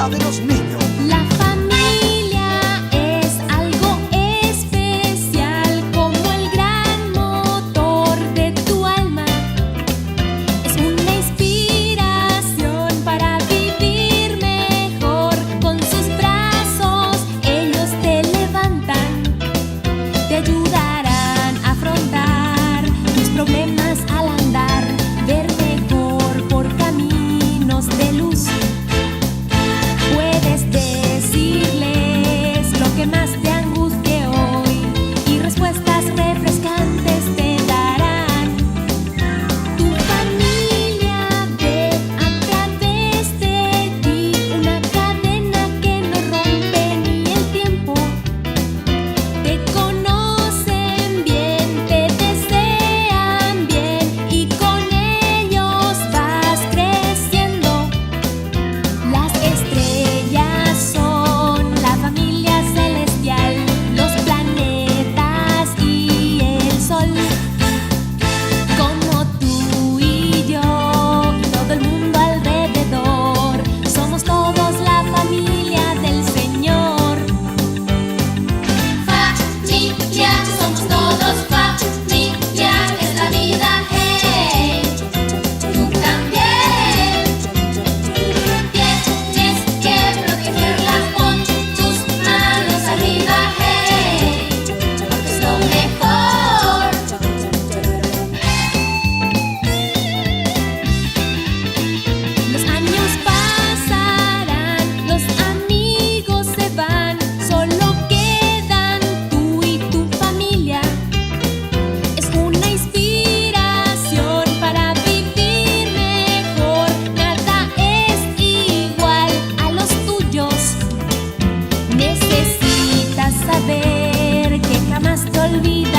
vida de los niños. La familia es algo especial, como el gran motor de tu alma. Es una inspiración para vivir mejor. Con sus brazos ellos te levantan, te ayudarán a afrontar tus problemas al andar, ver mejor por caminos de luz. Puedes decirles lo que más te angustie hoy y respuestas refrescantes te darán. Tu familia ve a través de ti una cadena que no rompe ni el tiempo. Te conocen bien, te desean bien y con ellos vas creciendo. Las estrellas son la familia celestial, los planetas y el sol. Como tú y yo y todo el mundo alrededor, somos todos la familia del Señor. Familia, somos todos familia, es la vida, hey. Tú también tienes que protegerla con tus manos arriba, hey, porque es lo mejor. Los años pasarán, los amigos se van, solo quedan tú y tu familia. Es una inspiración para vivir mejor. Nada es igual a los tuyos. Necesitas saber que jamás te olvidarás